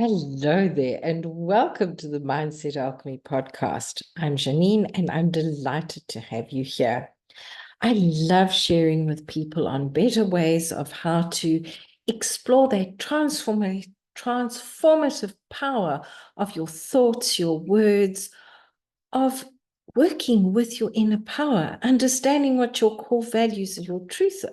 Hello there, and welcome to the Mindset Alchemy podcast. I'm Janine, and I'm delighted to have you here. I love sharing with people on better ways of how to explore that transformative power of your thoughts, your words, of working with your inner power, understanding what your core values and your truth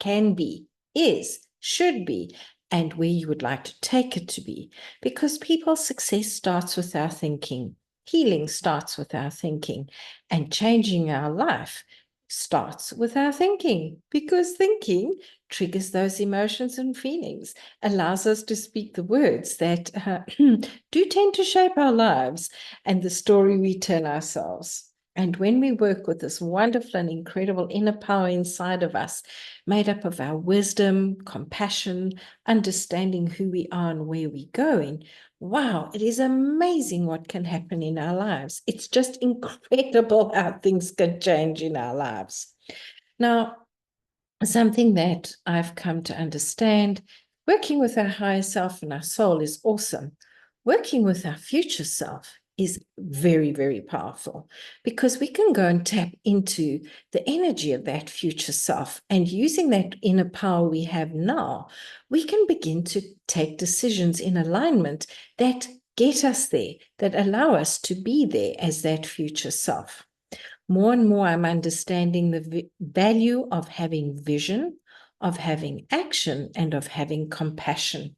can be, is, should be, and where you would like to take it to be. Because people's success starts with our thinking, healing starts with our thinking, and changing our life starts with our thinking, because thinking triggers those emotions and feelings, allows us to speak the words that do tend to shape our lives and the story we tell ourselves. And when we work with this wonderful and incredible inner power inside of us, made up of our wisdom, compassion, understanding who we are and where we're going, wow, it is amazing what can happen in our lives. It's just incredible how things can change in our lives. Now, something that I've come to understand, working with our higher self and our soul is awesome. Working with our future self is very, very powerful, because we can go and tap into the energy of that future self, and using that inner power we have now, we can begin to take decisions in alignment that get us there, that allow us to be there as that future self. More and more, I'm understanding the value of having vision, of having action, and of having compassion.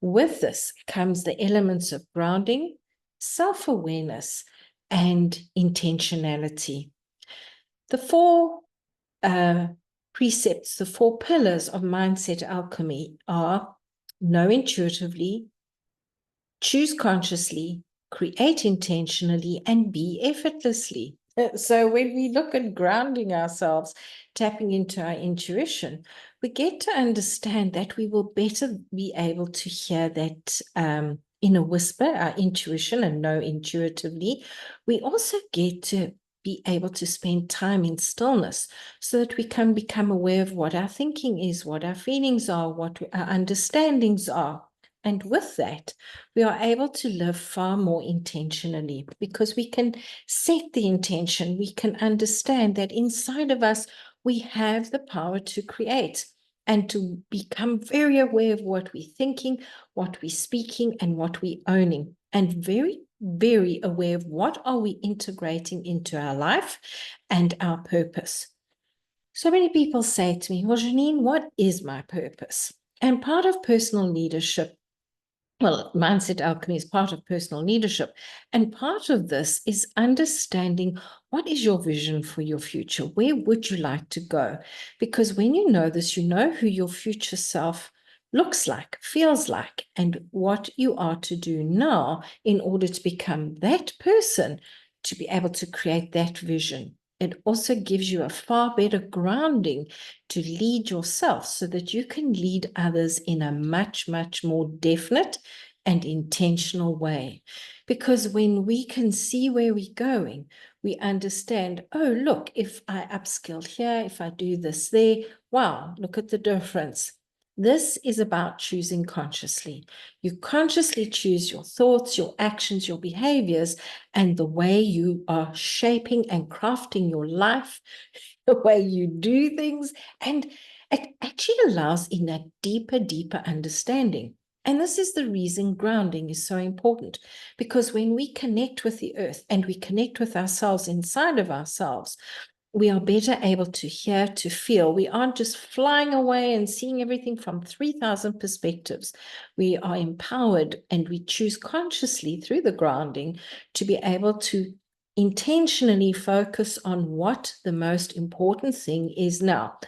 With this comes the elements of grounding, self-awareness, and intentionality. The four precepts, the four pillars of mindset alchemy are: know intuitively, choose consciously, create intentionally, and be effortlessly. So when we look at grounding ourselves, tapping into our intuition, we get to understand that we will better be able to hear that inner whisper, our intuition, and know intuitively. We also get to be able to spend time in stillness so that we can become aware of what our thinking is, what our feelings are, what our understandings are. And with that, we are able to live far more intentionally, because we can set the intention. We can understand that inside of us, we have the power to create and to become very aware of what we're thinking, what we're speaking, and what we're owning, and very, very aware of what are we integrating into our life and our purpose. So many people say to me, well, Janine, what is my purpose? And part of personal leadership, well, mindset alchemy is part of personal leadership. And part of this is understanding, what is your vision for your future? Where would you like to go? Because when you know this, you know who your future self looks like, feels like, and what you are to do now in order to become that person, to be able to create that vision. It also gives you a far better grounding to lead yourself, so that you can lead others in a much, much more definite and intentional way. Because when we can see where we're going, we understand, oh, look, if I upskill here, if I do this there, wow, look at the difference. This is about choosing consciously. You consciously choose your thoughts, your actions, your behaviors, and the way you are shaping and crafting your life, the way you do things. And it actually allows in that deeper, deeper understanding. And this is the reason grounding is so important, because when we connect with the earth and we connect with ourselves inside of ourselves, we are better able to hear, to feel. We aren't just flying away and seeing everything from 3,000 perspectives. We are empowered, and we choose consciously through the grounding to be able to intentionally focus on what the most important thing is now.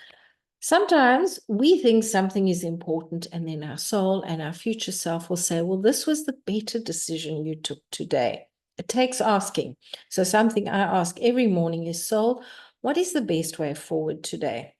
Sometimes we think something is important, and then our soul and our future self will say, well, this was the better decision you took today. It takes asking. So something I ask every morning is, soul, what is the best way forward today?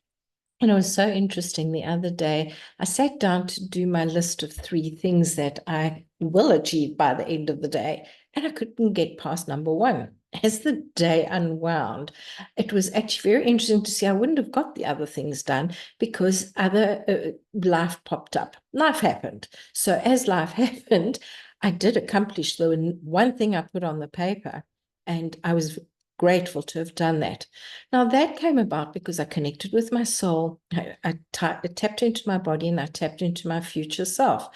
And it was so interesting. The other day, I sat down to do my list of 3 things that I will achieve by the end of the day, and I couldn't get past number 1. as the day unwound, it was actually very interesting to see I wouldn't have got the other things done because other life popped up. Life happened. So as life happened, I did accomplish the one thing I put on the paper, and I was grateful to have done that. Now, that came about because I connected with my soul. I tapped into my body and I tapped into my future self.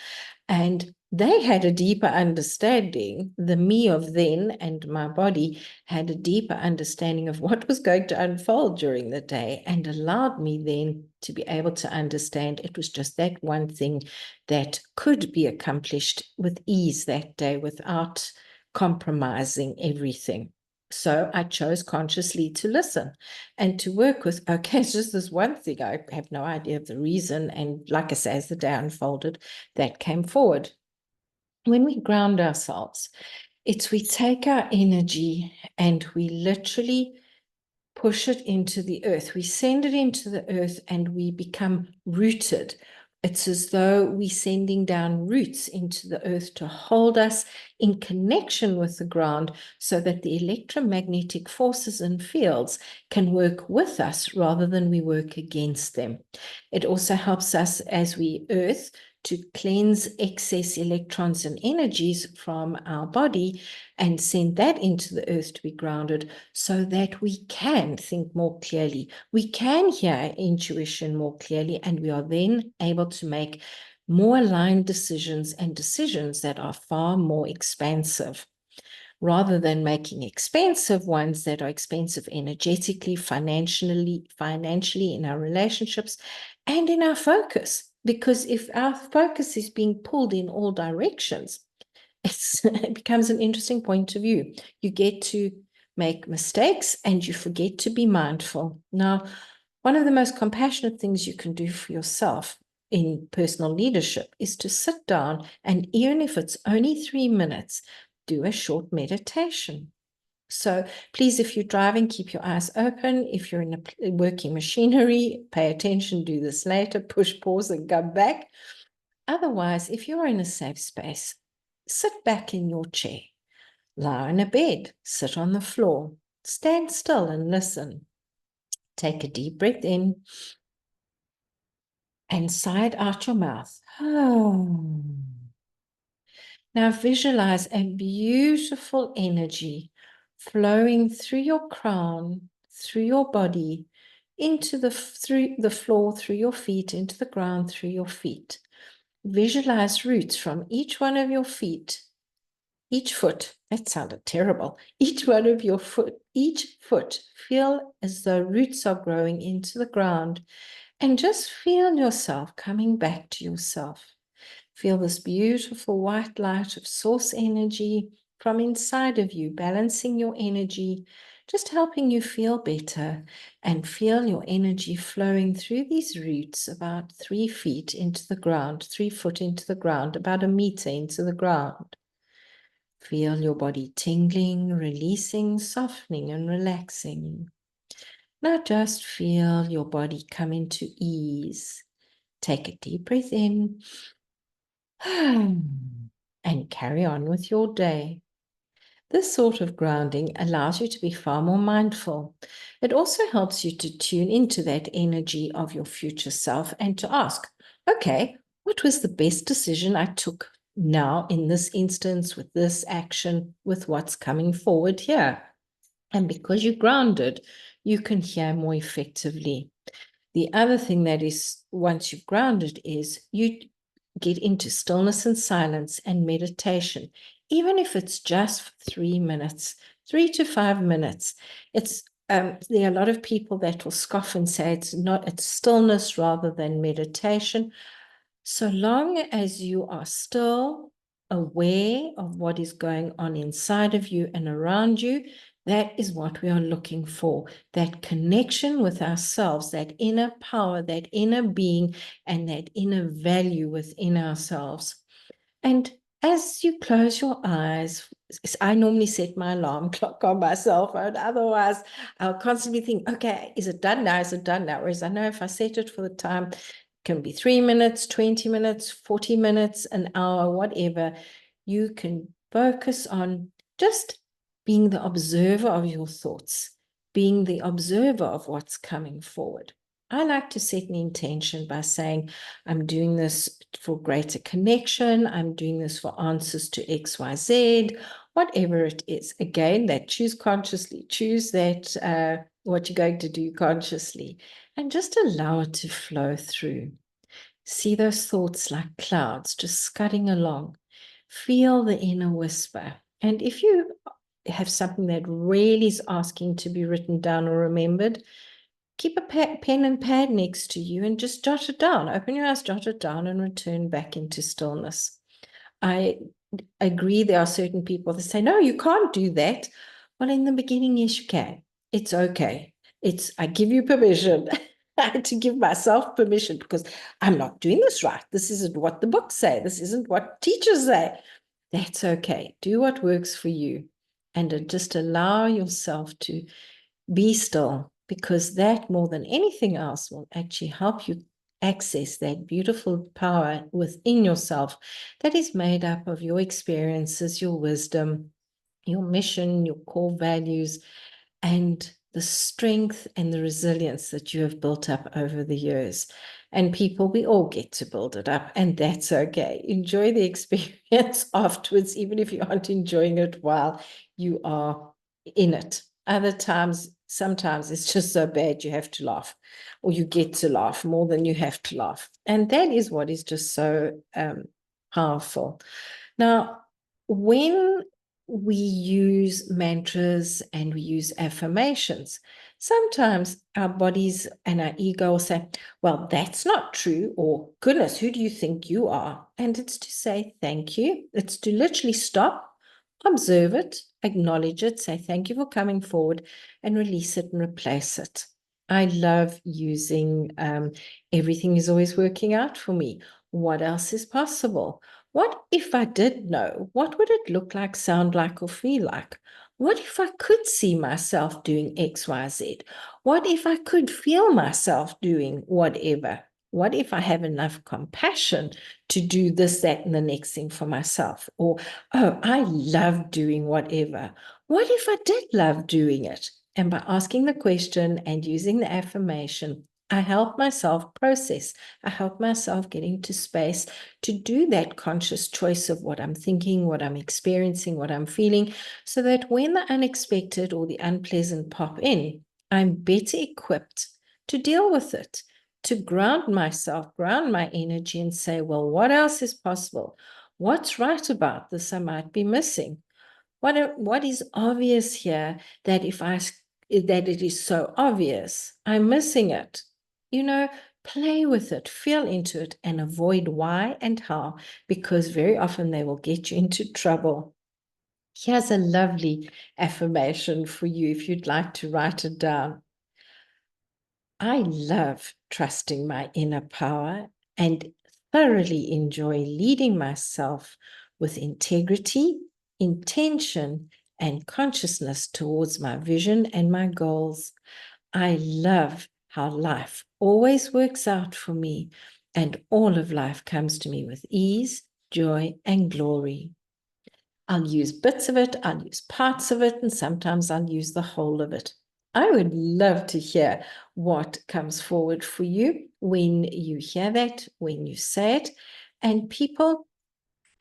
And they had a deeper understanding. The me of then and my body had a deeper understanding of what was going to unfold during the day, and allowed me then to be able to understand it was just that one thing that could be accomplished with ease that day without compromising everything. So I chose consciously to listen and to work with, okay, it's just this one thing. I have no idea of the reason. And like I say, as the day unfolded, that came forward. When we ground ourselves, it's we take our energy and we literally push it into the earth. We send it into the earth and we become rooted. It's as though we're sending down roots into the earth to hold us in connection with the ground so that the electromagnetic forces and fields can work with us rather than we work against them. It also helps us as we earth to cleanse excess electrons and energies from our body and send that into the earth to be grounded so that we can think more clearly. We can hear intuition more clearly, and we are then able to make more aligned decisions and decisions that are far more expansive, rather than making expensive ones that are expensive energetically, financially in our relationships and in our focus. Because if our focus is being pulled in all directions, it becomes an interesting point of view. You get to make mistakes and you forget to be mindful. Now, one of the most compassionate things you can do for yourself in personal leadership is to sit down and, even if it's only 3 minutes, do a short meditation. So please, if you're driving, keep your eyes open. If you're in a working machinery, pay attention, do this later, push pause and come back. Otherwise, if you're in a safe space, sit back in your chair, lie on a bed, sit on the floor, stand still and listen. Take a deep breath in and sigh it out your mouth. Now visualize a beautiful energy flowing through your crown, through your body, through the floor, through your feet, into the ground, through your feet. Visualize roots from each one of your feet, each foot. That sounded terrible. Each one of your foot, each foot, feel as though roots are growing into the ground, and just feel yourself coming back to yourself. Feel this beautiful white light of source energy from inside of you, balancing your energy, just helping you feel better, and feel your energy flowing through these roots about 3 feet into the ground, 3 foot into the ground, about 1 meter into the ground. Feel your body tingling, releasing, softening, and relaxing. Now just feel your body come into ease. Take a deep breath in and carry on with your day. This sort of grounding allows you to be far more mindful. It also helps you to tune into that energy of your future self and to ask, okay, what was the best decision I took now in this instance, with this action, with what's coming forward here? And because you're grounded, you can hear more effectively. The other thing that is, once you've grounded, is you get into stillness and silence and meditation, even if it's just for 3 minutes, 3 to 5 minutes. It's there are a lot of people that will scoff and say it's stillness rather than meditation. So long as you are still aware of what is going on inside of you and around you, that is what we are looking for. That connection with ourselves, that inner power, that inner being, and that inner value within ourselves. And as you close your eyes, I normally set my alarm clock on my cell phone. Otherwise, I'll constantly think, okay, is it done now? Is it done now? Whereas I know if I set it for the time, it can be 3 minutes, 20 minutes, 40 minutes, an hour, whatever. You can focus on just being the observer of your thoughts, being the observer of what's coming forward. I like to set an intention by saying, I'm doing this for greater connection. I'm doing this for answers to X, Y, Z, whatever it is. Again, that choose consciously, choose that what you're going to do consciously, and just allow it to flow through. See those thoughts like clouds just scudding along. Feel the inner whisper. And if you have something that really is asking to be written down or remembered, keep a pen and pad next to you and just jot it down. Open your eyes, jot it down, and return back into stillness. I agree there are certain people that say, no, you can't do that. Well, in the beginning, yes, you can. It's okay. I give you permission. I had to give myself permission because I'm not doing this right. This isn't what the books say. This isn't what teachers say. That's okay. Do what works for you and just allow yourself to be still, because that more than anything else will actually help you access that beautiful power within yourself that is made up of your experiences, your wisdom, your mission, your core values, and the strength and the resilience that you have built up over the years. And people, we all get to build it up, and that's okay. Enjoy the experience afterwards, even if you aren't enjoying it while you are in it. Other times, sometimes it's just so bad you have to laugh, or you get to laugh more than you have to laugh. And that is what is just so powerful. Now, when we use mantras and we use affirmations, sometimes our bodies and our ego will say, well, that's not true, or goodness, who do you think you are? And it's to say thank you. It's to literally stop, observe it, acknowledge it, say thank you for coming forward, and release it and replace it. I love using everything is always working out for me. What else is possible? What if I did know? What would it look like, sound like, or feel like? What if I could see myself doing X, Y, Z? What if I could feel myself doing whatever? What if I have enough compassion to do this, that, and the next thing for myself? Or, oh, I love doing whatever. What if I did love doing it? And by asking the question and using the affirmation, I help myself process. I help myself get into space to do that conscious choice of what I'm thinking, what I'm experiencing, what I'm feeling, so that when the unexpected or the unpleasant pop in, I'm better equipped to deal with it, to ground myself, ground my energy, and say, well, what else is possible? What's right about this I might be missing? What is obvious here that that it is so obvious, I'm missing it? Play with it, feel into it, and avoid why and how, because very often they will get you into trouble. Here's a lovely affirmation for you if you'd like to write it down. I love trusting my inner power and thoroughly enjoy leading myself with integrity, intention, and consciousness towards my vision and my goals. I love how life always works out for me, and all of life comes to me with ease, joy, and glory. I'll use bits of it, I'll use parts of it, and sometimes I'll use the whole of it. I would love to hear what comes forward for you when you hear that, when you say it. And people,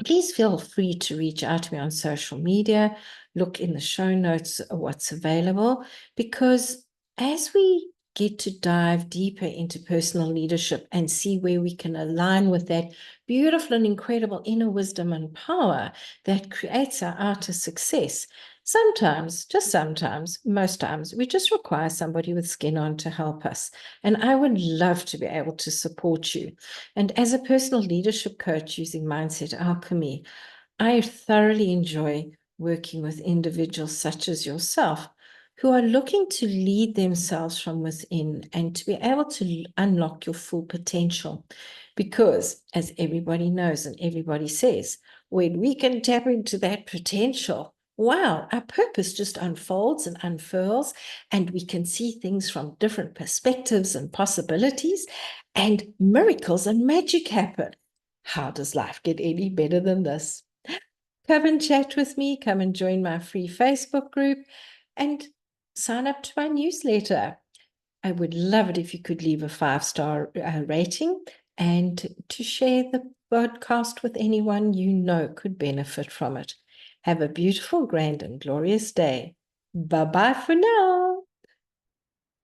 please feel free to reach out to me on social media, look in the show notes what's available, because as we get to dive deeper into personal leadership and see where we can align with that beautiful and incredible inner wisdom and power that creates our outer success, sometimes, just sometimes, most times, we just require somebody with skin on to help us. And I would love to be able to support you. And as a personal leadership coach using Mindset Alchemy, I thoroughly enjoy working with individuals such as yourself who are looking to lead themselves from within and to be able to unlock your full potential. Because, as everybody knows and everybody says, when we can tap into that potential, wow, our purpose just unfolds and unfurls, and we can see things from different perspectives and possibilities, and miracles and magic happen. How does life get any better than this? come and chat with me, come and join my free Facebook group, and sign up to my newsletter. I would love it if you could leave a 5-star rating and to share the podcast with anyone you know could benefit from it. Have a beautiful, grand, and glorious day. Bye-bye for now.